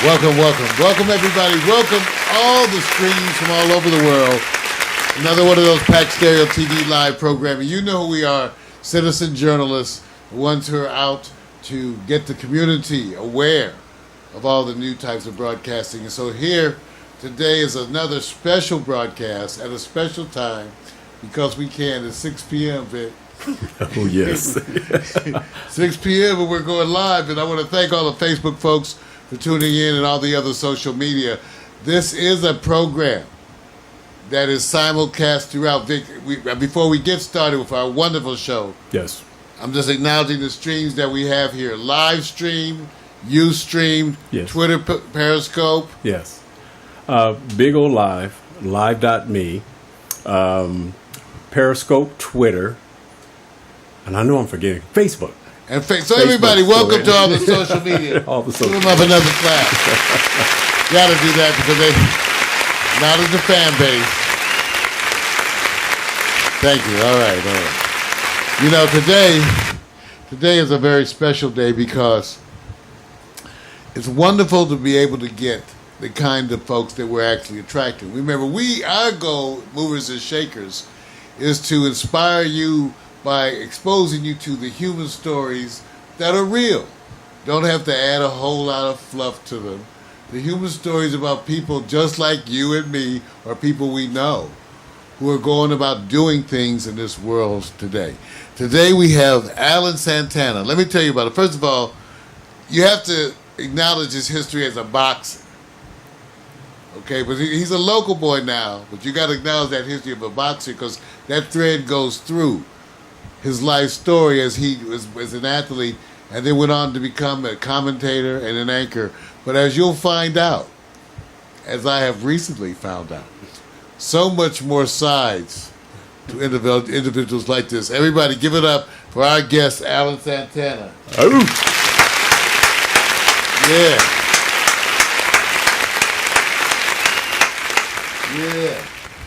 Welcome everybody. Welcome all the streams from all over the world. Another one of those Pack Stereo TV live programming. You know who we are, citizen journalists, the ones who are out to get the community aware of all the new types of broadcasting. And so here today is another special broadcast at a special time because we can at 6 p.m. Vic. Oh, yes. 6 p.m. and we're going live. And I want to thank all the Facebook folks for tuning in and all the other social media. This is a program that is simulcast throughout. Vic, before we get started with our wonderful show, yes, I'm just acknowledging the streams that we have here. Live stream, Ustream, yes. Twitter, Periscope. Yes. Big O Live, live.me, Periscope, Twitter, and I know I'm forgetting, Facebook. And so everybody, welcome to all the social media. All the social Give them up another clap. Got to do that because they not as a fan base. Thank you. All right. You know, today is a very special day because it's wonderful to be able to get the kind of folks that we're actually attracting. Remember, our goal, movers and shakers, is to inspire you by exposing you to the human stories that are real. Don't have to add a whole lot of fluff to them. The human stories about people just like you and me, or people we know, who are going about doing things in this world today. Today we have Alan Santana. Let me tell you about it. First of all, you have to acknowledge his history as a boxer. Okay, but he's a local boy now, but you got to acknowledge that history of a boxer because that thread goes through his life story as he was an athlete and then went on to become a commentator and an anchor. But as you'll find out, as I have recently found out, so much more sides to individuals like this. Everybody give it up for our guest, Alan Santana. Oh. Yeah.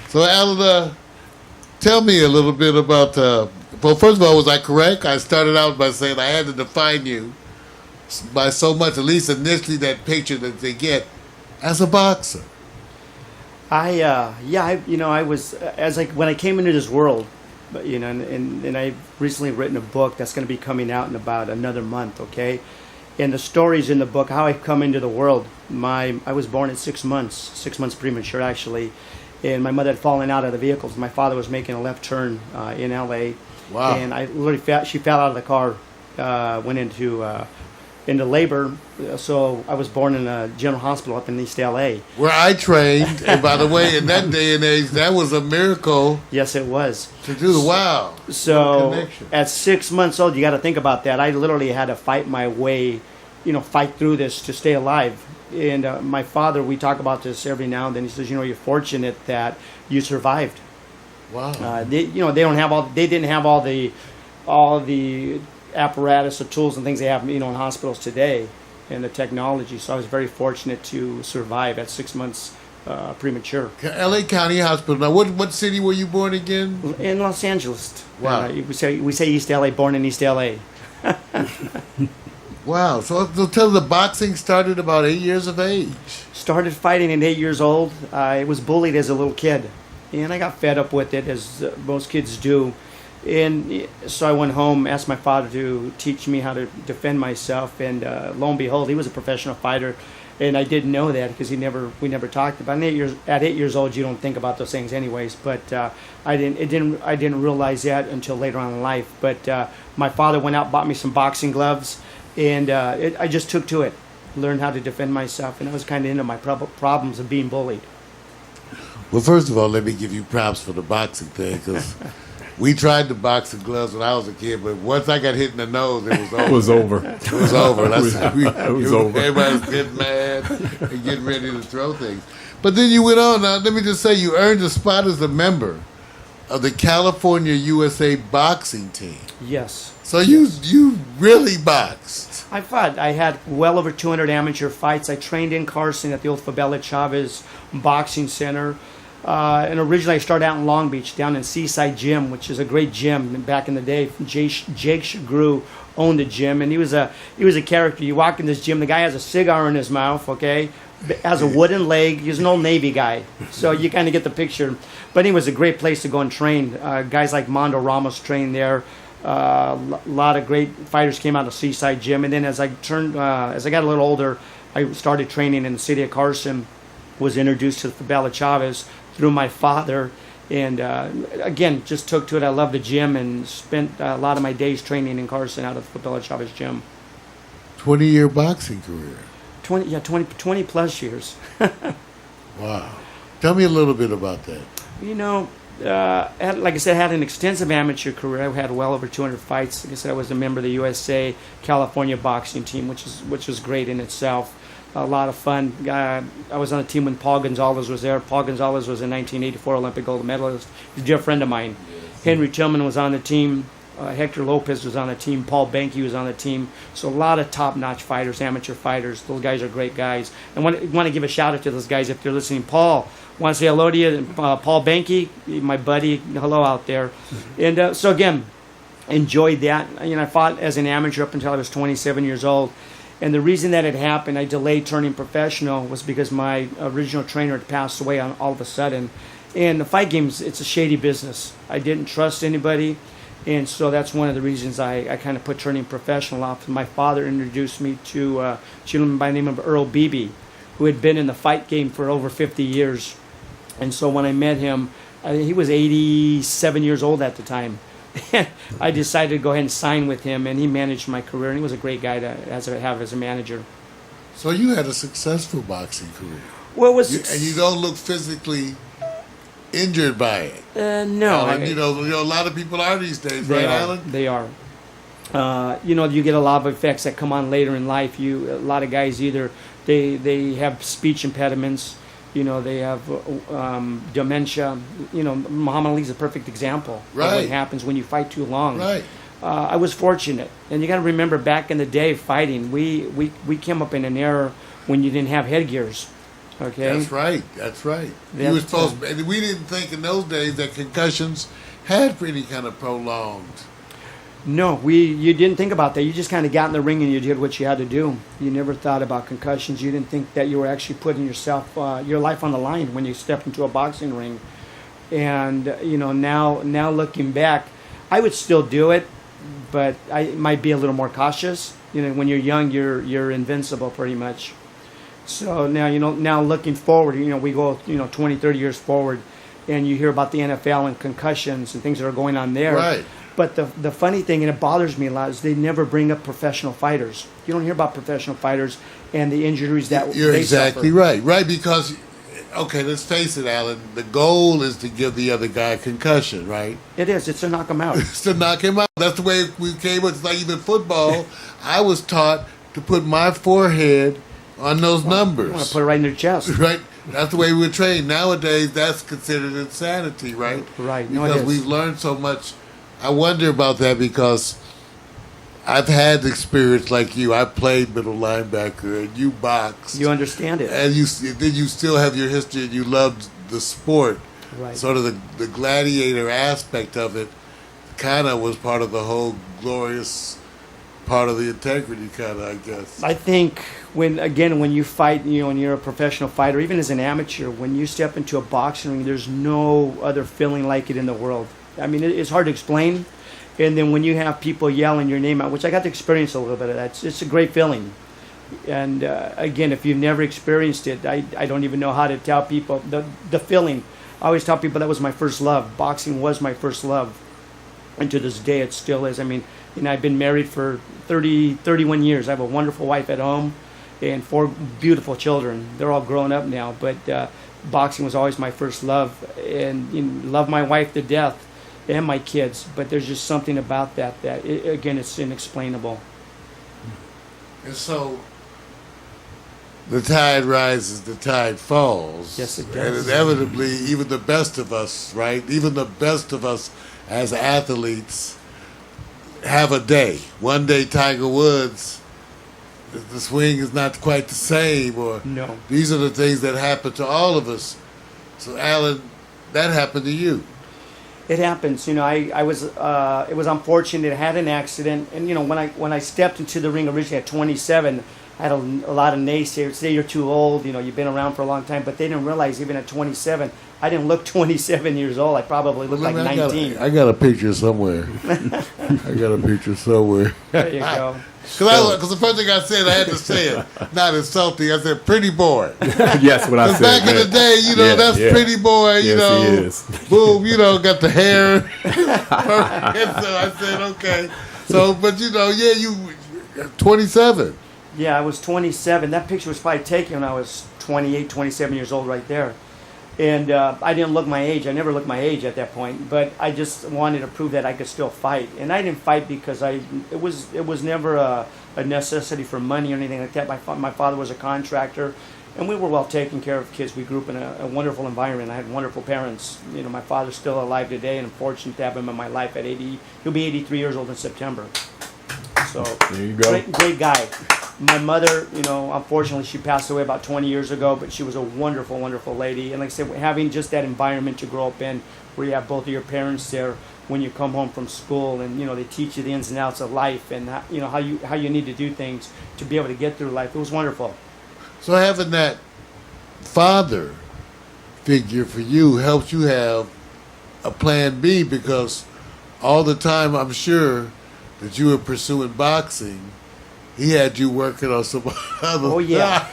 So Alan, tell me a little bit about, well, first of all, was I correct? I started out by saying I had to define you by so much, at least initially that picture that they get, as a boxer. I was, when I came into this world, and I've recently written a book that's going to be coming out in about another month, okay? And the stories in the book, how I come into the world. I was born at 6 months premature actually, and my mother had fallen out of the vehicles. My father was making a left turn in L.A. Wow. And I literally she fell out of the car, went into labor. So I was born in a general hospital up in East L.A. Where I trained, and by the way, in that day and age, that was a miracle. Yes, it was. To do the wow. So at 6 months old, you got to think about that. I literally had to fight my way, fight through this to stay alive. And my father, we talk about this every now and then. He says, you're fortunate that you survived. Wow. They didn't have all the apparatus or tools and things they have, in hospitals today, and the technology. So I was very fortunate to survive at 6 months premature. L.A. County Hospital. Now, what city were you born again? In Los Angeles. Wow. We say East L.A., born in East L.A. Wow. So tell the boxing started about 8 years of age. Started fighting at 8 years old. I was bullied as a little kid, and I got fed up with it, as most kids do. And so I went home, asked my father to teach me how to defend myself, and lo and behold, he was a professional fighter, and I didn't know that because we never talked about it. At 8 years old, you don't think about those things anyways. But I didn't realize that until later on in life. But my father went out, bought me some boxing gloves, and I just took to it, learned how to defend myself, and I was kind of into my problems of being bullied. Well, first of all, let me give you props for the boxing thing, because we tried the boxing gloves when I was a kid, but once I got hit in the nose, it was over. It was over. It was over. It was over. Everybody was getting mad and getting ready to throw things. But then you went on. Now, let me just say, you earned a spot as a member of the California USA boxing team. Yes. So you really boxed. I fought. I had well over 200 amateur fights. I trained in Carson at the old Fabella Chavez Boxing Center. And originally I started out in Long Beach, down in Seaside Gym, which is a great gym back in the day. Jake Shagru owned the gym, and he was a character. You walk in this gym, the guy has a cigar in his mouth, okay, has a wooden leg. He's an old Navy guy, so you kind of get the picture. But it was a great place to go and train. Guys like Mondo Ramos trained there. A lot of great fighters came out of Seaside Gym, and then as I got a little older, I started training in the city of Carson. Was introduced to Fabella Chavez through my father, and again, just took to it. I loved the gym and spent a lot of my days training in Carson out of the Fabella Chavez gym. 20-year boxing career. 20 plus years. Wow. Tell me a little bit about that. You know, like I said, I had an extensive amateur career. I had well over 200 fights. Like I said, I was a member of the USA California boxing team, which was great in itself. A lot of fun. I was on a team when Paul Gonzalez was there. Paul Gonzalez was a 1984 Olympic gold medalist. He's a dear friend of mine. Yes. Henry Tillman was on the team. Hector Lopez was on the team. Paul Benke was on the team. So a lot of top-notch fighters, amateur fighters. Those guys are great guys. I want to give a shout-out to those guys if they're listening. Paul, want to say hello to you. Paul Benke, my buddy, hello out there. And so, again, enjoyed that. You know, I fought as an amateur up until I was 27 years old. And the reason that it happened, I delayed turning professional, was because my original trainer had passed away all of a sudden. And the fight games, it's a shady business. I didn't trust anybody. And so that's one of the reasons I kind of put turning professional off. My father introduced me to a gentleman by the name of Earl Beebe, who had been in the fight game for over 50 years. And so when I met him, he was 87 years old at the time. I decided to go ahead and sign with him, and he managed my career, and he was a great guy to have as a manager. So you had a successful boxing career. Well, and you don't look physically injured by it. No. Alan, you know, a lot of people are these days, right, Alan? They are. You know, you get a lot of effects that come on later in life. A lot of guys either they have speech impediments. You know, they have dementia. You know, Muhammad Ali's a perfect example of what happens when you fight too long. Right. I was fortunate, and you got to remember, back in the day, fighting, we came up in an era when you didn't have headgears. Okay. That's right. You were supposed, and we didn't think in those days that concussions had any kind of prolonged. No, you didn't think about that. You just kind of got in the ring and you did what you had to do. You never thought about concussions. You didn't think that you were actually putting your life on the line when you stepped into a boxing ring. And you know, now looking back, I would still do it, but I might be a little more cautious. You know, when you're young, you're invincible pretty much. So now, you know, now looking forward, you know, we go, you know, 20, 30 years forward, and you hear about the NFL and concussions and things that are going on there. Right. But the funny thing, and it bothers me a lot, is they never bring up professional fighters. You don't hear about professional fighters and the injuries that You're they exactly suffer. right. Right, because, okay, let's face it, Alan, the goal is to give the other guy a concussion, right? It is. It's to knock him out. It's to knock him out. That's the way we came up. It's like even football. I was taught to put my forehead on those numbers. I want to put it right in their chest. Right? That's the way we were trained. Nowadays, that's considered insanity, right? Right. No, because it is. we've learned so much. I wonder about that because I've had experience like you. I played middle linebacker, and you boxed. You understand it. And then you still have your history, and you loved the sport. Right. Sort of the gladiator aspect of it kind of was part of the whole glorious part of the integrity, kind of, I guess. I think when you fight, you know, when you're a professional fighter, even as an amateur, when you step into a boxing ring, there's no other feeling like it in the world. I mean, it's hard to explain. And then when you have people yelling your name out, which I got to experience a little bit of that, it's a great feeling. And again, if you've never experienced it, I don't even know how to tell people the feeling. I always tell people that was my first love. Boxing was my first love. And to this day, it still is. I mean, you know, I've been married for 31 years. I have a wonderful wife at home and 4 beautiful children. They're all grown up now, but boxing was always my first love, and you know, love my wife to death and my kids. But there's just something about that again, it's inexplainable. And so the tide rises, the tide falls. Yes, it does. And inevitably, even the best of us, right? Even the best of us as athletes have a day. One day, Tiger Woods, the swing is not quite the same, or No. these are the things that happen to all of us. So, Alan, that happened to you. It happens, you know. I was it was unfortunate. I had an accident, and you know when I stepped into the ring originally at 27, I had a lot of naysayers say you're too old. You know, you've been around for a long time, but they didn't realize even at 27, I didn't look 27 years old. I probably looked like 19. I got a picture somewhere. I got a picture somewhere. There you go. Because the first thing I said, I had to say it, not insulting. I said, "Pretty boy." Yes, what I Because said. back in the day, you know, that's pretty boy. You Yes, know, he is. boom, you know, got the hair. And so I said, okay. So, but you know, yeah, you 27. Yeah, I was 27. That picture was probably taken when I was 28, 27 years old right there. And I didn't look my age. I never looked my age at that point. But I just wanted to prove that I could still fight. And I didn't fight because it was never a necessity for money or anything like that. My father was a contractor, and we were well taken care of kids. We grew up in a wonderful environment. I had wonderful parents. You know, my father's still alive today, and I'm fortunate to have him in my life at 80. He'll be 83 years old in September. So There you go. great guy. My mother, you know, unfortunately, she passed away about 20 years ago, but she was a wonderful, wonderful lady. And like I said, having just that environment to grow up in, where you have both of your parents there when you come home from school, and you know they teach you the ins and outs of life, and you know how you need to do things to be able to get through life. It was wonderful. So having that father figure for you helps you have a plan B, because all the time I'm sure that you were pursuing boxing, he had you working on some other. Oh yeah.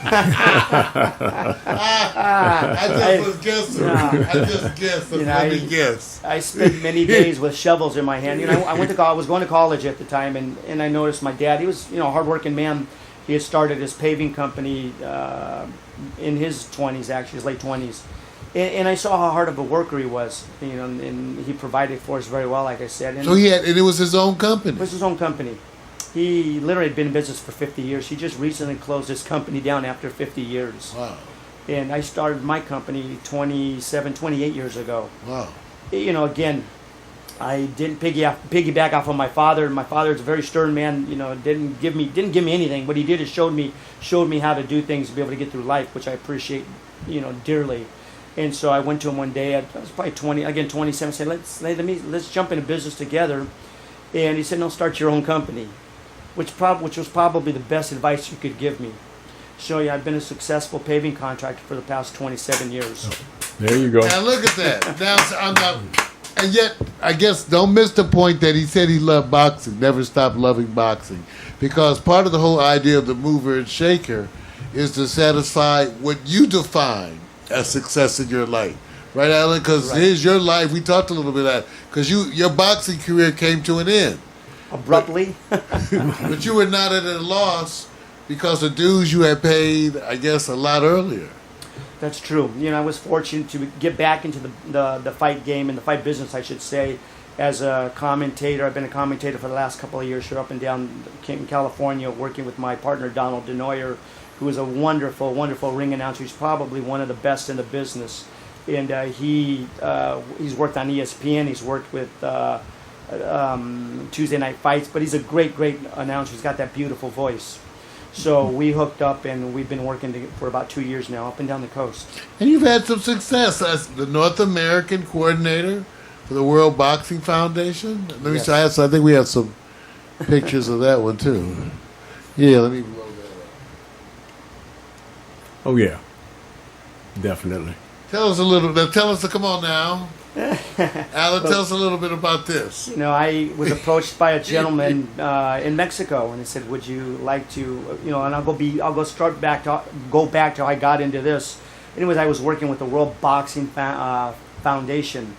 I just was guessing. I just guessed. You know, Let me guess. I spent many days with shovels in my hand. You know, I went to I was going to college at the time, and I noticed my dad. He was, you know, a hardworking man. He had started his paving company in his 20s, actually, his late 20s. And I saw how hard of a worker he was, you know, and he provided for us very well, like I said. And So and it was his own company. it was his own company. He literally had been in business for 50 years. He just recently closed his company down after 50 years. Wow. And I started my company 28 years ago. Wow. You know, again, I didn't piggyback off of my father. My father's a very stern man. You know, didn't give me anything. What he did is showed me how to do things to be able to get through life, which I appreciate, you know, dearly. And so I went to him one day. I was probably 27. Said, let's jump into business together. And he said, no, start your own company, which was probably the best advice you could give me. So yeah, I've been a successful paving contractor for the past 27 years. There you go. Now look at that. Now I'm not, and yet I guess don't miss the point that he said he loved boxing, never stopped loving boxing, because part of the whole idea of the mover and shaker is to satisfy what you define as success in your life, right, Alan? Because here's your life. We talked a little bit about it, because your boxing career came to an end Abruptly. but you were not at a loss because the dues you had paid, I guess, a lot earlier. That's true. You know, I was fortunate to get back into the fight game and the fight business, I should say, as a commentator. I've been a commentator for the last couple of years here up and down in California, working with my partner, Donald DeNoyer, who is a wonderful, wonderful ring announcer. He's probably one of the best in the business. And he's worked on ESPN. He's worked with Tuesday Night Fights. But he's a great, great announcer. He's got that beautiful voice. So we hooked up, and we've been working for about 2 years now, up and down the coast. And you've had some success as the North American coordinator for the World Boxing Foundation. Let me Yes. say, I think we have some pictures of that one too. Yeah, let me blow that up. Oh yeah, definitely. Tell us, come on now. Alan, tell us a little bit about this. You know, I was approached by a gentleman in Mexico, and he said, "Would you like to, you know?" And I'll go back to how I got into this. Anyways, I was working with the World Boxing Foundation,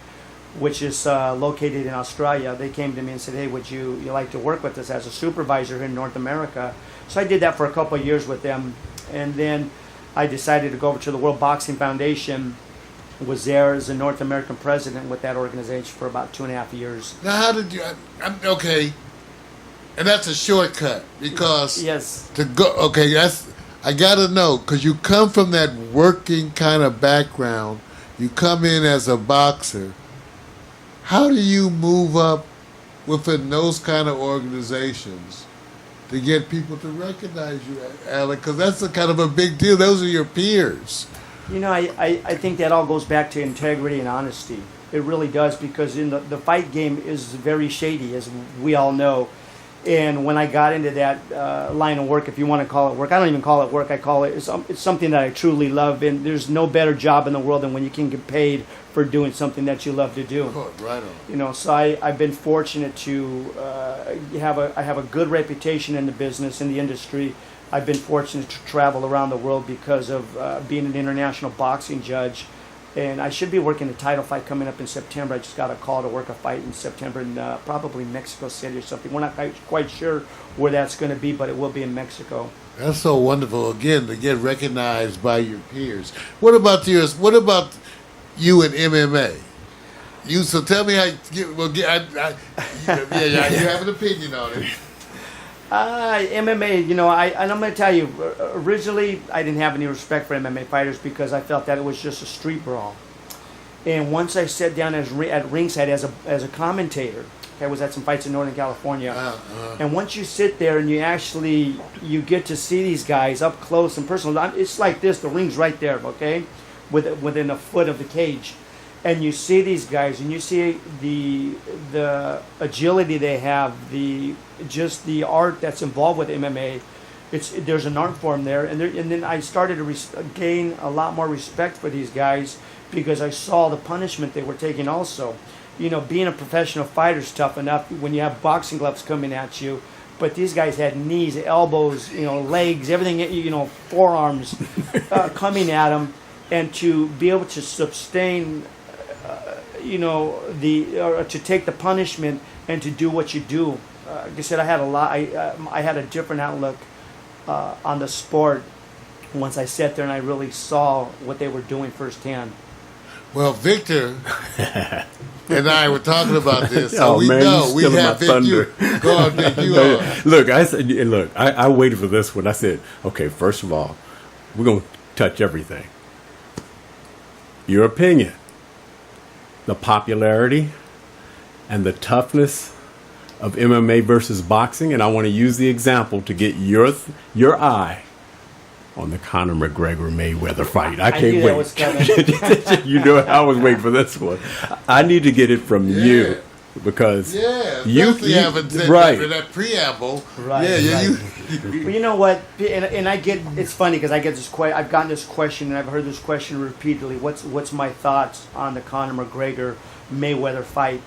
which is located in Australia. They came to me and said, "Hey, would you like to work with us as a supervisor here in North America?" So I did that for a couple of years with them, and then I decided to go over to the World Boxing Foundation. Was there as a North American president with that organization for about 2.5 years. Now, how did you? Okay, and that's a shortcut because Yes. to go. Okay, I gotta know, because you come from that working kind of background. You come in as a boxer. How do you move up within those kind of organizations to get people to recognize you, Alec? Because that's a kind of a big deal. Those are your peers. You know, I think that all goes back to integrity and honesty. It really does, because in the fight game is very shady, as we all know. And when I got into that line of work, if you want to call it work, I don't even call it work. I call it's something that I truly love. And there's no better job in the world than when you can get paid for doing something that you love to do. Oh, right on. You know, so I've been fortunate to have a good reputation in the business, in the industry. I've been fortunate to travel around the world because of being an international boxing judge. And I should be working a title fight coming up in September. I just got a call to work a fight in September in probably Mexico City or something. We're not quite sure where that's going to be, but it will be in Mexico. That's so wonderful, again, to get recognized by your peers. What about yours? What about you in MMA? So tell me how you have an opinion on it. MMA, and I'm going to tell you, originally I didn't have any respect for MMA fighters because I felt that it was just a street brawl. And once I sat down at ringside as a commentator, I was at some fights in Northern California, and once you sit there and you get to see these guys up close and personal, it's like this, the ring's right there, okay, within a foot of the cage. And you see these guys, and you see the agility they have, the art that's involved with MMA. There's an art form there, and then I started to gain a lot more respect for these guys because I saw the punishment they were taking. Also, being a professional fighter is tough enough when you have boxing gloves coming at you, but these guys had knees, elbows, legs, everything, forearms coming at them, and to be able to sustain. To take the punishment and to do what you do. Like I said, I had a different outlook on the sport once I sat there and I really saw what they were doing firsthand. Well, Victor and I were talking about this, so we have Victor. Go on, Vic, you on. I waited for this one. I said, okay, first of all, we're going to touch everything. Your opinion. The popularity and the toughness of MMA versus boxing, and I want to use the example to get your eye on the Conor McGregor Mayweather fight. I can't wait. That was coming. I was waiting for this one. I need to get it from you because you haven't said that preamble. Right. Well, you know what? And it's funny because I've gotten this question and I've heard this question repeatedly. What's my thoughts on the Conor McGregor Mayweather fight?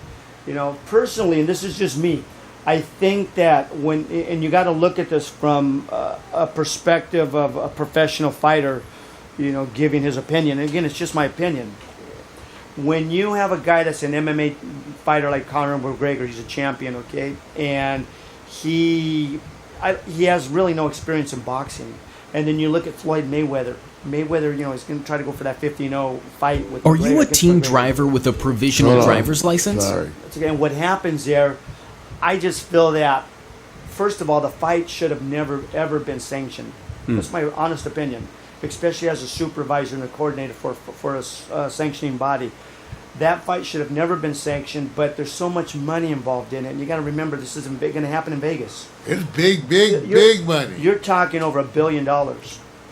Personally, and this is just me, I think that and you got to look at this from a perspective of a professional fighter, giving his opinion. And again, it's just my opinion. When you have a guy that's an MMA fighter like Conor McGregor, he's a champion, okay, and he has really no experience in boxing. And then you look at Floyd Mayweather. Mayweather, he's going to try to go for that 15-0 fight with. Are you a team driver with a provisional driver's license? Sorry. And what happens there? I just feel that, first of all, the fight should have never ever been sanctioned. That's my honest opinion, especially as a supervisor and a coordinator for a sanctioning body. That fight should have never been sanctioned, but there's so much money involved in it. And you got to remember, this isn't going to happen in Vegas. It's big money. You're talking over $1 billion. Wow,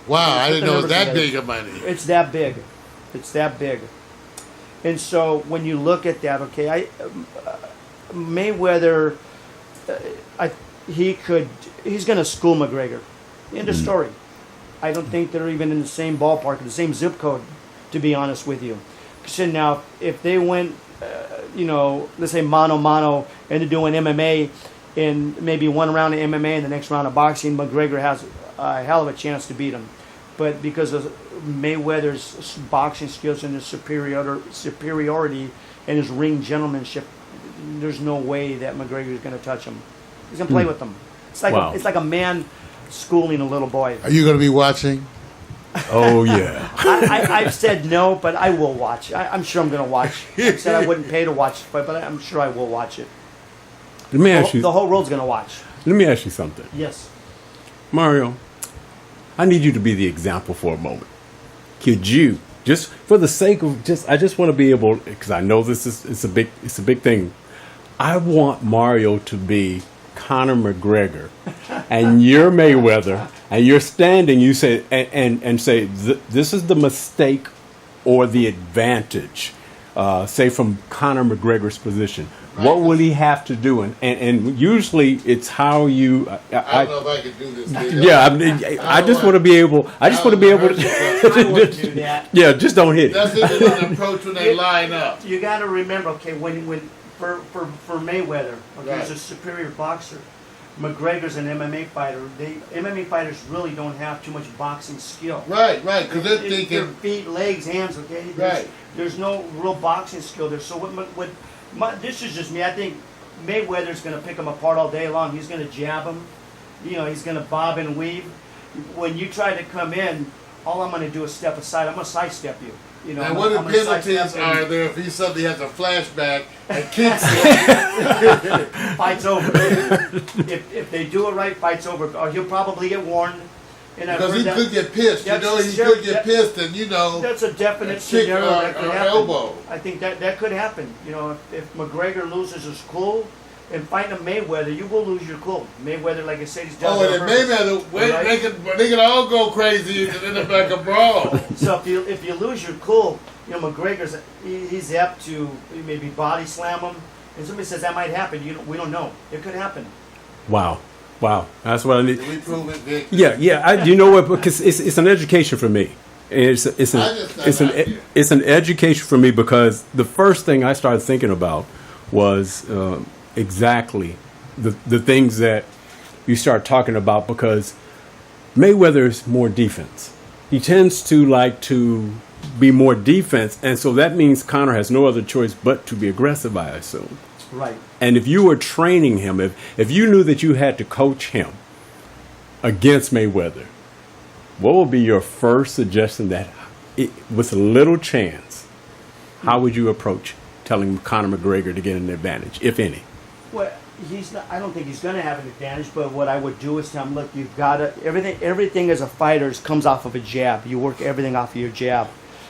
I didn't know it was that big of money. It's that big. It's that big. And so when you look at that, okay, Mayweather, he's going to school McGregor. End of story. I don't think they're even in the same ballpark, the same zip code, to be honest with you. So now, if they went, let's say mano and they're doing MMA, in maybe one round of MMA and the next round of boxing, McGregor has a hell of a chance to beat him. But because of Mayweather's boxing skills and his superiority and his ring gentlemanship, there's no way that McGregor is going to touch him. He's going to play with them. It's like a man schooling a little boy. Are you going to be watching? Oh, yeah. I've said no, but I will watch. I'm sure I'm going to watch. I said I wouldn't pay to watch the fight, but I'm sure I will watch it. Let me ask you. The whole world's going to watch. Let me ask you something. Yes. Mario, I need you to be the example for a moment. Could you, just for the sake of I just want to be able, because I know it's a big thing. I want Mario to be Conor McGregor and you're Mayweather and you're standing, you say, and say, this is the mistake or the advantage. say from Conor McGregor's position, what will he have to do? And usually it's how you. I don't know if I can do this. Yeah, I just want to be able. I just want to be able to. I wouldn't do that. Yeah, just don't hit it. That's an approach when they line up. You got to remember, okay, when for Mayweather, okay, Right. he's a superior boxer. McGregor's an MMA fighter. MMA fighters really don't have too much boxing skill. Right, because they're Their thinking. feet, legs, hands. Okay, Right. There's no real boxing skill there. So this is just me. I think Mayweather's going to pick him apart all day long. He's going to jab him. You know, he's going to bob and weave. When you try to come in, all I'm going to do is step aside. I'm going to sidestep you. You know, And what I'm the gonna penalties sidestep are and there if he suddenly has a flashback and kicks it? fight's over. if they do it right, fight's over. Or he'll probably get warned. And I've Because heard he that- could get pissed. You know, he could get pissed and, That's a definite a kick scenario or, that could or happen. elbow. I think that could happen. You know, if McGregor loses his cool and fighting a Mayweather, you will lose your cool. Mayweather, like I said, he's done. Oh, and then Mayweather, they can all go crazy and end up like a brawl. So if you lose your cool, you know McGregor's he's apt to maybe body slam him, and somebody says that might happen. We don't know. It could happen. Wow, that's what I need. Did we prove it, Vic? Yeah. You know what? Because it's an education for me. It's an education for me because the first thing I started thinking about was exactly the things that you start talking about because Mayweather is more defense. He tends to like to be more defense, and so that means Conor has no other choice but to be aggressive, I assume. Right. And if you were training him, if you knew that you had to coach him against Mayweather, what would be your first suggestion that, with a little chance, how would you approach telling Conor McGregor to get an advantage, if any? Well, he's not. I don't think he's going to have an advantage. But what I would do is tell him, look, you've got to everything as a fighter comes off of a jab. You work everything off of your jab.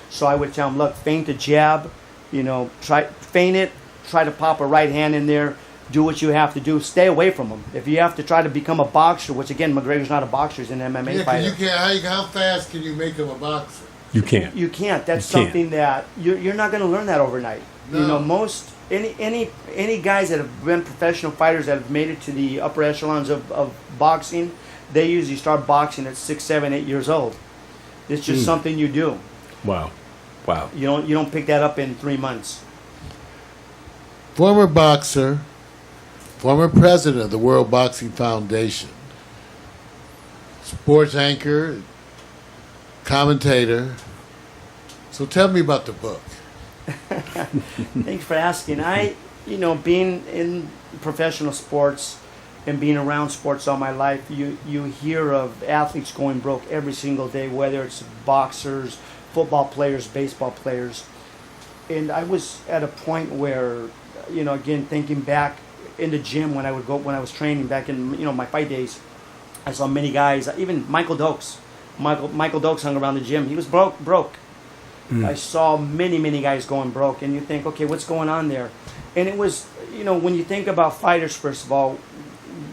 So I would tell him, look, feint the jab. You know, feint it. Try to pop a right hand in there. Do what you have to do. Stay away from him. If you have to try to become a boxer, which again, McGregor's not a boxer; he's an MMA fighter. You can't. How fast can you make him a boxer? You can't. You can't. That's You can't. something that you're not going to learn that overnight. No. You know, any guys that have been professional fighters that have made it to the upper echelons of boxing, they usually start boxing at 6, 7, 8 years old. It's just something you do. Wow. You don't pick that up in 3 months. Former boxer, former president of the World Boxing Foundation, sports anchor, commentator. So tell me about the book. Thanks for asking. Being in professional sports and being around sports all my life, you hear of athletes going broke every single day, whether it's boxers, football players, baseball players. And I was at a point where, again, thinking back in the gym when I was training back in, my fight days, I saw many guys, even Michael Dokes. Michael Dokes hung around the gym. He was broke. I saw many guys going broke, and you think, okay, what's going on there? And it was, when you think about fighters, first of all,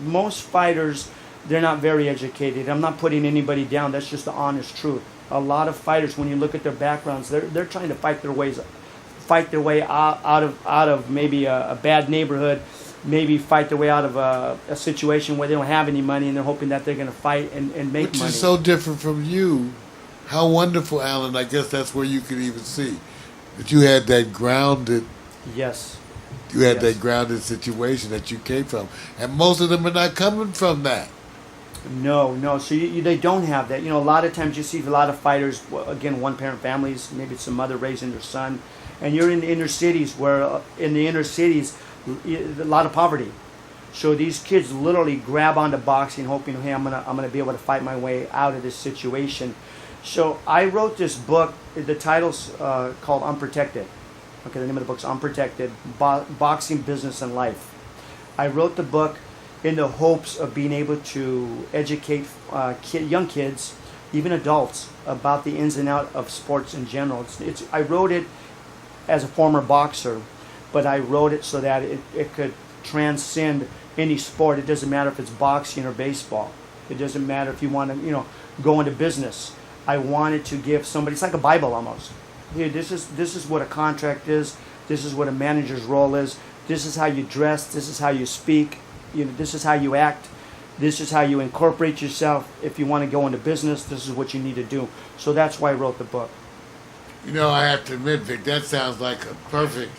most fighters, they're not very educated. I'm not putting anybody down. That's just the honest truth. A lot of fighters, when you look at their backgrounds, they're trying to fight their way out of maybe a bad neighborhood, maybe fight their way out of a situation where they don't have any money, and they're hoping that they're going to fight and make Which money. is so different from you. How wonderful, Alan. I guess that's where you could even see that you had that grounded. Yes. You had Yes. that grounded situation that you came from, and most of them are not coming from that. No. So they don't have that. A lot of times you see a lot of fighters, again, one-parent families, maybe it's a mother raising their son, and you're in the inner cities where, a lot of poverty. So these kids literally grab onto boxing, hoping, hey, I'm gonna be able to fight my way out of this situation. So I wrote this book. The title's called Unprotected. Okay, the name of the book's Unprotected: Boxing, Business, and Life. I wrote the book in the hopes of being able to educate young kids, even adults, about the ins and outs of sports in general. I wrote it as a former boxer, but I wrote it so that it could transcend any sport. It doesn't matter if it's boxing or baseball. It doesn't matter if you want to, go into business. I wanted to give somebody, it's like a Bible almost. Here, this is what a contract is. This is what a manager's role is. This is how you dress. This is how you speak. This is how you act. This is how you incorporate yourself. If you want to go into business, this is what you need to do. So that's why I wrote the book. I have to admit, Vic, that sounds like a perfect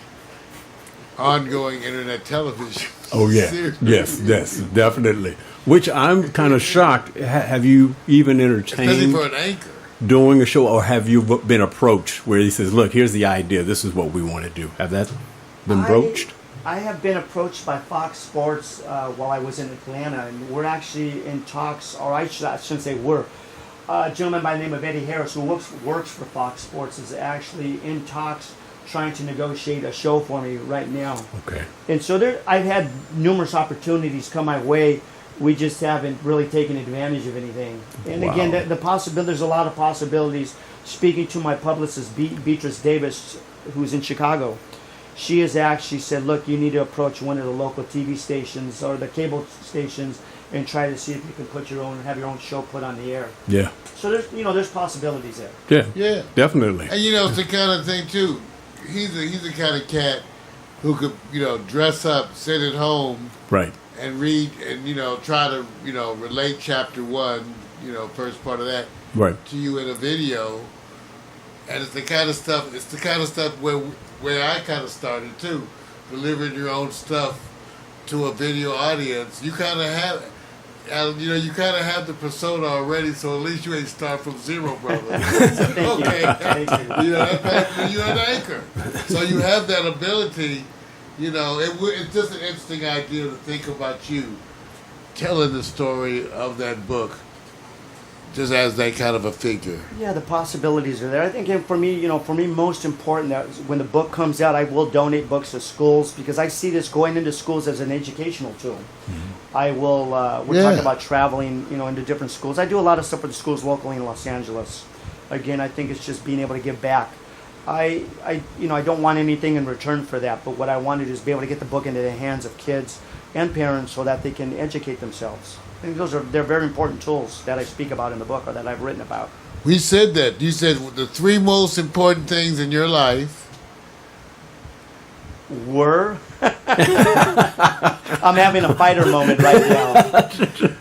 ongoing internet television. Oh yeah, series. yes, definitely. Which I'm kind of shocked. Have you even Especially entertained for an anchor. doing a show, or have you been approached where he says, "Look, here's the idea. This is what we want to do"? Have that been broached? I have been approached by Fox Sports while I was in Atlanta, and we're actually in talks, or I shouldn't say we're. A gentleman by the name of Eddie Harris, who works for Fox Sports, is actually in talks trying to negotiate a show for me right now. Okay. And so I've had numerous opportunities come my way. We just haven't really taken advantage of anything. And again, there's a lot of possibilities. Speaking to my publicist, Beatrice Davis, who's in Chicago, she has actually said, look, you need to approach one of the local TV stations or the cable stations and try to see if you can have your own show put on the air. Yeah. So there's possibilities there. Yeah. Definitely. And it's the kind of thing too. He's the kind of cat who could dress up, sit at home, Right. and read and try to relate chapter 1, first part of that, Right. to you in a video. And it's the kind of stuff where I kind of started too, delivering your own stuff to a video audience. You kind of have. You kind of have the persona already, so at least you ain't start from zero, brother. Thank you. You're an anchor, so you have that ability. It's just an interesting idea to think about you telling the story of that book, just as that kind of a figure. Yeah, the possibilities are there. I think for me, most important that when the book comes out, I will donate books to schools because I see this going into schools as an educational tool. Mm-hmm. I will. We're talking about traveling, into different schools. I do a lot of stuff with the schools locally in Los Angeles. Again, I think it's just being able to give back. I don't want anything in return for that, but what I want to do is be able to get the book into the hands of kids and parents so that they can educate themselves. I think they're very important tools that I speak about in the book or that I've written about. We said that. You said the 3 most important things in your life were. I'm having a fighter moment right now.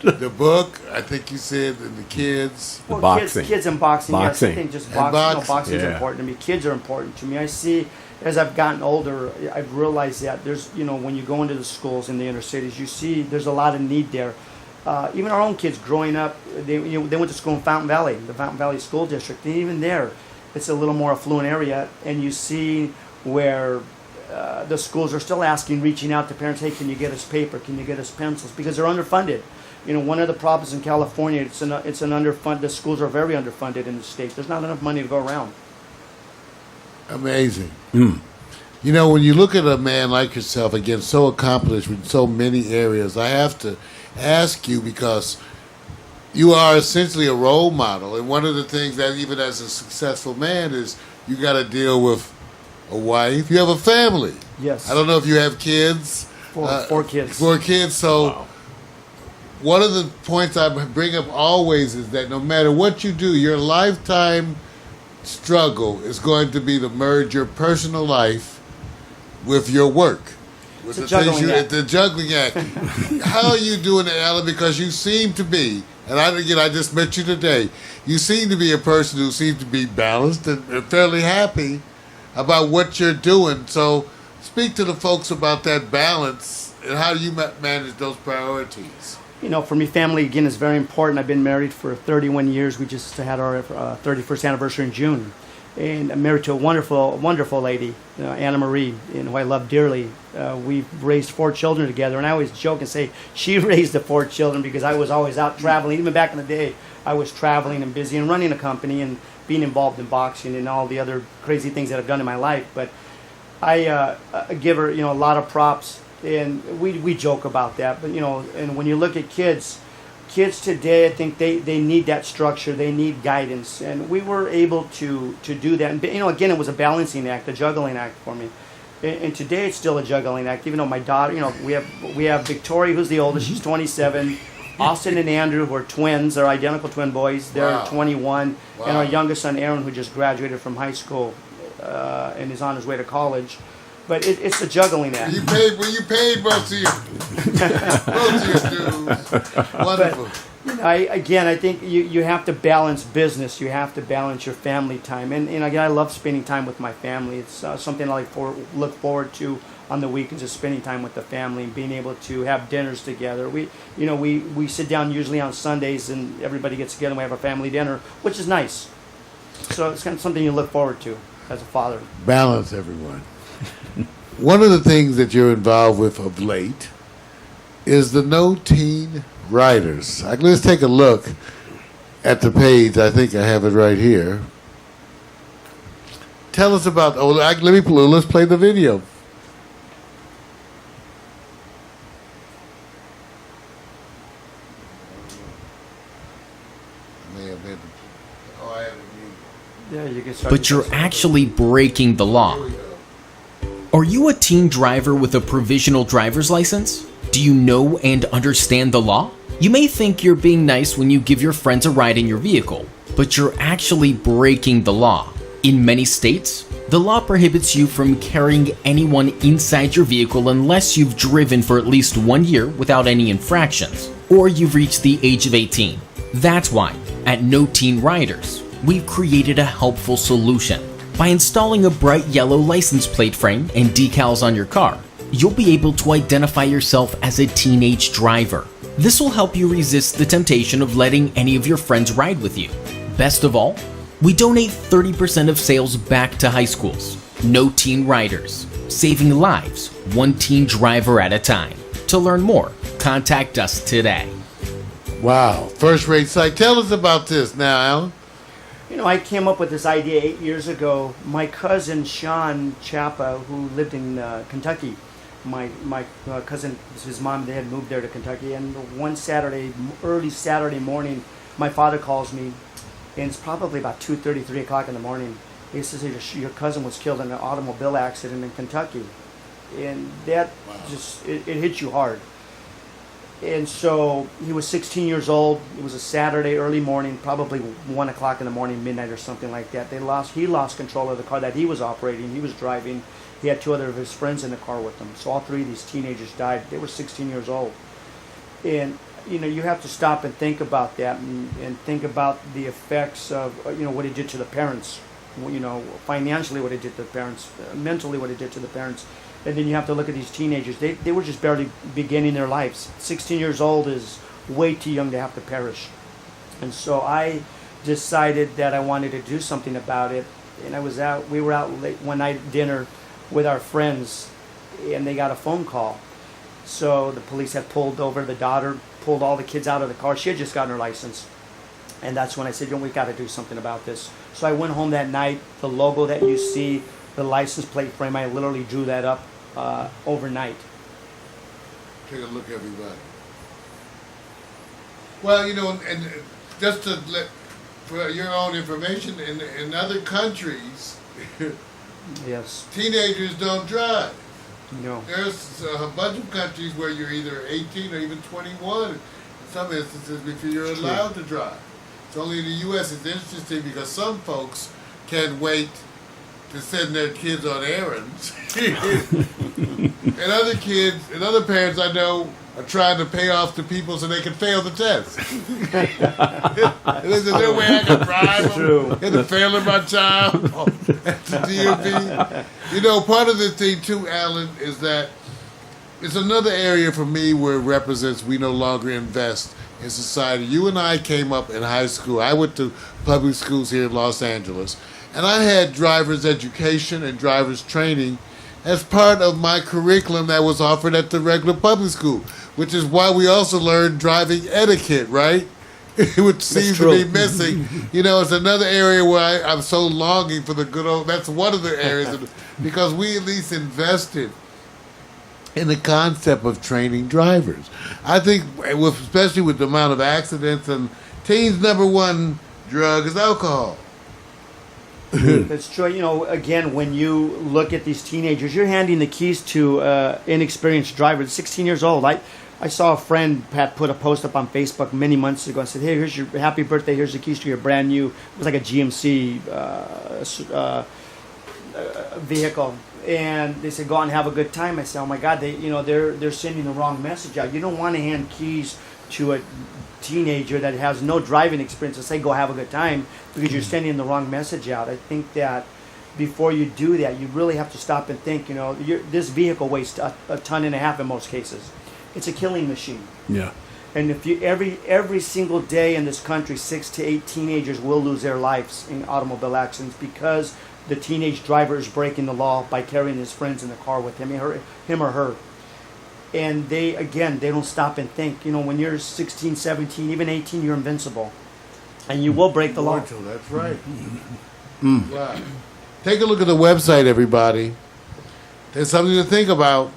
The book, I think you said, and the kids. Well, boxing. Kids and boxing. Yes, I think just boxing. Boxing is Yeah. important to me. Kids are important to me. I see, as I've gotten older, I've realized that there's, when you go into the schools in the inner cities, you see there's a lot of need there. Even our own kids growing up, they went to school in Fountain Valley, the Fountain Valley School District. And even there, it's a little more affluent area, and you see where the schools are still reaching out to parents, hey, can you get us paper? Can you get us pencils? Because they're underfunded. One of the problems in California, it's an underfunded. The schools are very underfunded in the state. There's not enough money to go around. Amazing. When you look at a man like yourself, again, so accomplished in so many areas, I have to ask you because you are essentially a role model. And one of the things that even as a successful man is you got to deal with a wife. You have a family. Yes. I don't know if you have kids. 4 kids. 4 kids. So Wow. one of the points I bring up always is that no matter what you do, your lifetime struggle is going to be to merge your personal life with your work. With It's a juggling act. The juggling act. How are you doing it, Alan? Because you seem to be, and I just met you today, you seem to be a person who seems to be balanced and fairly happy about what you're doing. So speak to the folks about that balance and how you manage those priorities. For me, family, again, is very important. I've been married for 31 years. We just had our 31st anniversary in June. And I'm married to a wonderful, wonderful lady, Anna Marie, who I love dearly. We've raised 4 children together. And I always joke and say she raised the 4 children because I was always out traveling. Even back in the day, I was traveling and busy and running a company and being involved in boxing and all the other crazy things that I've done in my life. But I give her, a lot of props. And we joke about that. But, and when you look at kids today, I think they need that structure. They need guidance. And we were able to do that. And, again, it was a balancing act, a juggling act for me. And today it's still a juggling act. Even though my daughter, we have Victoria, who's the oldest. She's 27. Austin and Andrew, who are twins. They're identical twin boys. They're 21. Wow. And our youngest son, Aaron, who just graduated from high school. and is on his way to college. But it's a juggling act. You paid most of your dues. Wonderful. I think you have to balance business. You have to balance your family time. And again, I love spending time with my family. It's something I look forward to on the weekends, is spending time with the family and being able to have dinners together. We sit down usually on Sundays and everybody gets together and we have a family dinner, which is nice. So it's kind of something you look forward to as a father. Balance, everyone. One of the things that you're involved with of late is the No Teen Riders. Let's take a look at the page. I think I have it right here. Tell us about. Let's play the video. Yeah, you can start. But you're actually breaking the law. Are you a teen driver with a provisional driver's license? Do you know and understand the law? You may think you're being nice when you give your friends a ride in your vehicle, but you're actually breaking the law. In many states, the law prohibits you from carrying anyone inside your vehicle unless you've driven for at least 1 year without any infractions, or you've reached the age of 18. That's why, at No Teen Riders, we've created a helpful solution. By installing a bright yellow license plate frame and decals on your car, you'll be able to identify yourself as a teenage driver. This will help you resist the temptation of letting any of your friends ride with you. Best of all, we donate 30% of sales back to high schools. No Teen Riders, saving lives, one teen driver at a time. To learn more, contact us today. Wow, first-rate site. Tell us about this now, Alan. I came up with this idea 8 years ago. My cousin Sean Chapa, who lived in Kentucky, my cousin, his mom, they had moved there to Kentucky, and one Saturday, early Saturday morning, my father calls me, and it's probably about 2:30, 3 o'clock in the morning. He says, your cousin was killed in an automobile accident in Kentucky. And that just, it hit you hard. And so he was 16 years old. It was a Saturday early morning, probably 1 o'clock in the morning, midnight or something like that. He lost control of the car that he was operating. He was driving. He had 2 other of his friends in the car with him. So all 3 of these teenagers died. They were 16 years old. And, you have to stop and think about that and think about the effects of, what it did to the parents. Financially what it did to the parents, mentally what it did to the parents. And then you have to look at these teenagers. They were just barely beginning their lives. 16 years old is way too young to have to perish. And so I decided that I wanted to do something about it. And we were out late one night at dinner with our friends, and they got a phone call. So the police had pulled over the daughter, pulled all the kids out of the car. She had just gotten her license. And that's when I said, we got to do something about this. So I went home that night. The logo that you see, the license plate frame, I literally drew that up overnight. Take a look, everybody. Well, and just to for your own information, in other countries, yes, teenagers don't drive. No. There's a bunch of countries where you're either 18 or even 21 in some instances before you're allowed to drive. It's only in the U.S. It's interesting because some folks can wait to send their kids on errands. and other parents I know are trying to pay off the people so they can fail the test. There's no way I can bribe them into failing my child at the DMV. Part of the thing too, Alan, is that it's another area for me where it represents we no longer invest in society. You and I came up in high school. I went to public schools here in Los Angeles. And I had driver's education and driver's training as part of my curriculum that was offered at the regular public school, which is why we also learned driving etiquette, right? Which seems to be missing. It's another area where I'm so longing for the good old, that's one of the areas, because we at least invested in the concept of training drivers. I think, especially with the amount of accidents, and teens' number one drug is alcohol. That's true. Again, when you look at these teenagers, you're handing the keys to inexperienced drivers, 16 years old. I saw a friend, Pat, put a post up on Facebook many months ago and said, hey, here's your happy birthday, here's the keys to your brand new, it was like a GMC a vehicle, and they said, "Go out and have a good time." I said, "Oh my God, they're sending the wrong message out. You don't want to hand keys to a teenager that has no driving experience and say, 'Go have a good time,' because you're sending the wrong message out." I think that before you do that, you really have to stop and think. This vehicle weighs a ton and a half in most cases. It's a killing machine. Yeah. And if you every single day in this country, 6 to 8 teenagers will lose their lives in automobile accidents because the teenage driver is breaking the law by carrying his friends in the car with him or her. And they don't stop and think. When you're 16, 17, even 18, you're invincible, and you will break the law. That's right. Wow. Take a look at the website, everybody. There's something to think about.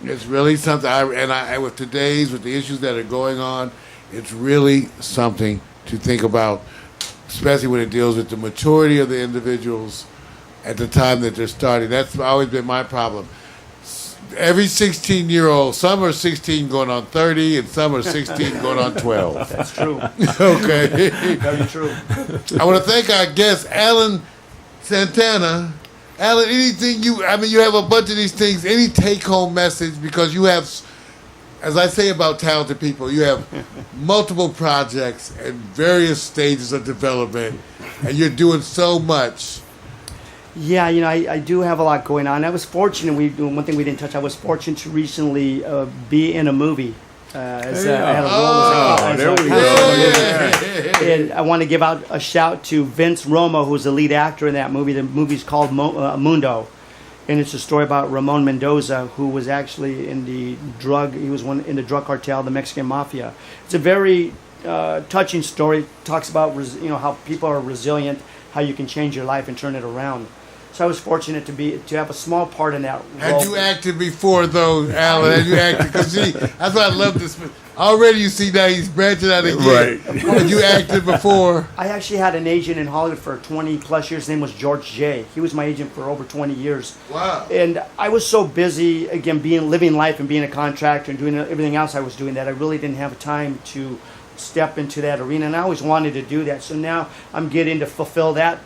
It's really something. With the issues that are going on, it's really something to think about, especially when it deals with the maturity of the individuals at the time that they're starting. That's always been my problem. Every 16-year-old, some are 16 going on 30, and some are 16 going on 12. That's true. Okay. Very true. I want to thank our guest, Alan Santana. Alan, you have a bunch of these things, any take-home message, because you have, as I say about talented people, you have multiple projects at various stages of development, and you're doing so much. Yeah, I do have a lot going on. I was fortunate. One thing we didn't touch. I was fortunate to recently be in a movie. I had a role as a there we go. And I want to give out a shout to Vince Romo, who's the lead actor in that movie. The movie's called Mundo, and it's a story about Ramon Mendoza, who was actually in the drug. He was in the drug cartel, the Mexican mafia. It's a very touching story. It talks about how people are resilient, how you can change your life and turn it around. So I was fortunate to have a small part in that role. Had you acted before, though, Alan? Had you acted? Because that's why I love this. Already you see now he's branching out again. Right. Had you acted before? I actually had an agent in Hollywood for 20 plus years. His name was George J. He was my agent for over 20 years. Wow. And I was so busy, again, living life and being a contractor and doing everything else I was doing, that I really didn't have time to step into that arena, and I always wanted to do that. So now I'm getting to fulfill that,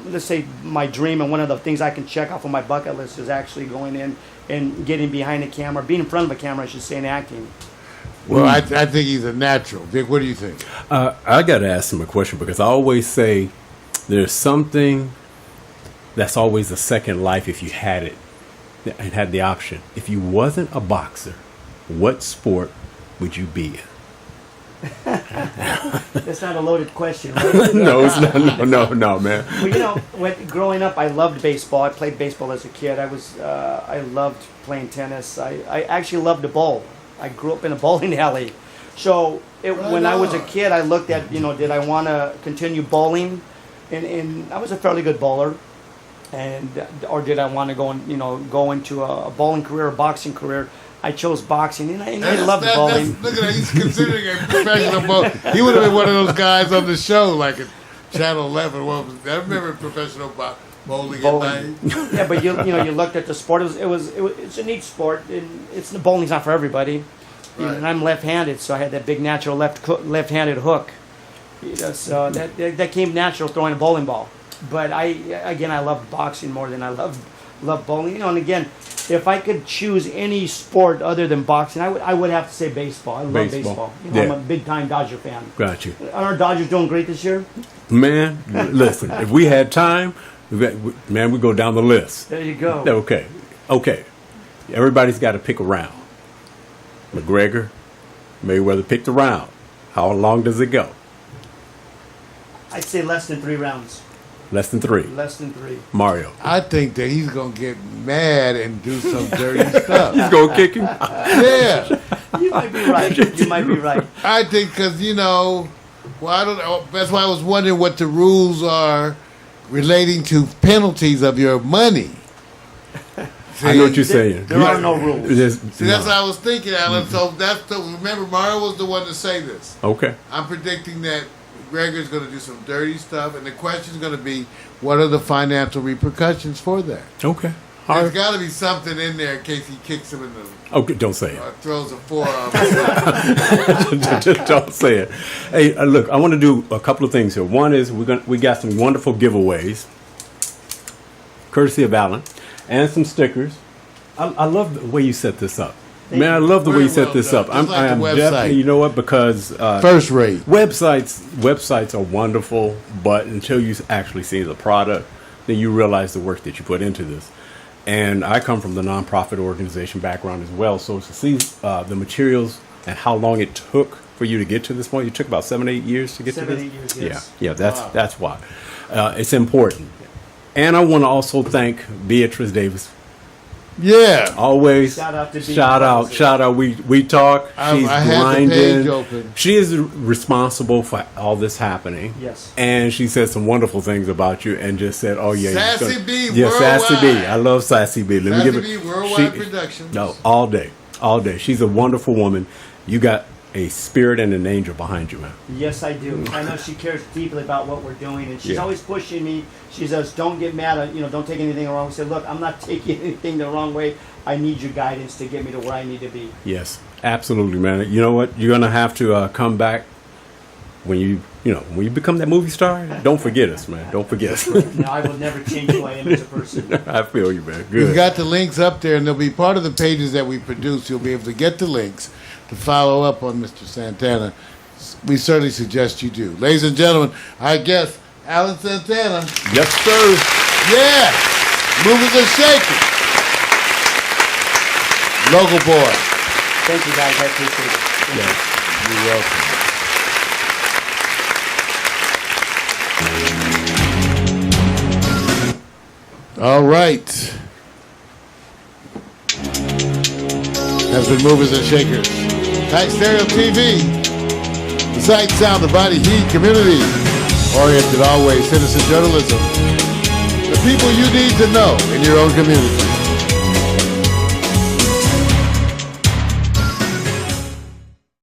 let's say, my dream, and one of the things I can check off on my bucket list is actually going in and getting behind the camera, being in front of a camera, I should say, and acting. Well, I think he's a natural. Vic, what do you think? I got to ask him a question, because I always say there's something that's always a second life if you had it and had the option. If you wasn't a boxer, what sport would you be in? That's not a loaded question, right? No, it's not. No, man. Well, growing up, I loved baseball. I played baseball as a kid. I loved playing tennis. I actually loved to bowl. I grew up in a bowling alley. So when I was a kid, I looked at, did I want to continue bowling? And I was a fairly good bowler. Or did I want to go into a bowling career, a boxing career? I chose boxing, and I loved bowling. Look at that. He's considering a professional bowler. He would have been one of those guys on the show, like at Channel 11. I remember professional bowling at night. Yeah, but you looked at the sport. It's a neat sport, and bowling's not for everybody. Right. And I'm left-handed, so I had that big natural left-handed hook. So that came natural throwing a bowling ball. But I love boxing more than I love bowling. And again, if I could choose any sport other than boxing, I would have to say baseball. I love baseball. I'm a big-time Dodger fan. Got you. Are our Dodgers doing great this year? Man, listen, if we had time, we'd go down the list. There you go. Okay. Everybody's got to pick a round. McGregor, Mayweather picked a round. How long does it go? I'd say less than 3 rounds. Less than 3. Less than 3. Mario. I think that he's going to get mad and do some dirty stuff. He's going to kick him? Yeah. You might be right. You might be right. I think because, I don't know. That's why I was wondering what the rules are relating to penalties of your money. See, I know what you're saying. There are no rules. That's what I was thinking, Alan. Mm-hmm. So remember, Mario was the one to say this. Okay. I'm predicting that Gregor's going to do some dirty stuff, and the question is going to be, what are the financial repercussions for that? Okay. There's got to be something in there in case he kicks him in the... Okay, don't say it. Throws a forearm. Don't say it. Hey, look, I want to do a couple of things here. One is we got some wonderful giveaways courtesy of Alan, and some stickers. I love the way you set this up. Thank Man, I you. love the way Very you set well this done. up. Just like the I am website. definitely, you know what, because First rate. websites are wonderful, but until you actually see the product, then you realize the work that you put into this. And I come from the nonprofit organization background as well, so to see the materials and how long it took for you to get to this point, it took about 7-8 years to get to this. 7-8 years, yes. Yeah, that's why it's important. And I want to also thank Beatrice Davis. Yeah. Always Shout out to Beatrice. shout out. We talk. She's I had the grinding. page open. She is responsible for all this happening. Yes. And she said some wonderful things about you, and just said, "Oh yeah, Sassy B yeah, Sassy B. Worldwide. I love Sassy B. Let me Sassy give B it. Worldwide Productions. No, all day. She's a wonderful woman. You got a spirit and an angel behind you, man. Yes, I do. I know she cares deeply about what we're doing, and she's Yeah. always pushing me. She says, "Don't get mad. Don't take anything wrong." I said, "Look, I'm not taking anything the wrong way. I need your guidance to get me to where I need to be." Yes, absolutely, man. You know what? You're gonna have to come back when you become that movie star. Don't forget us, man. Don't forget us. No, I will never change who I am as a person. I feel you, man. We've Good. got the links up there, and they'll be part of the pages that we produce. You'll be able to get the links to follow up on Mr. Santana. We certainly suggest you do. Ladies and gentlemen, our guest, Alan Santana. Yes, sir. Yeah! Movers and shakers. Local boy. Thank you, guys. I appreciate it. Thank you. You're welcome. All right. Has been Movers and Shakers. Tight Stereo TV. The sight, sound, the body, heat, community. Oriented always, citizen journalism. The people you need to know in your own community.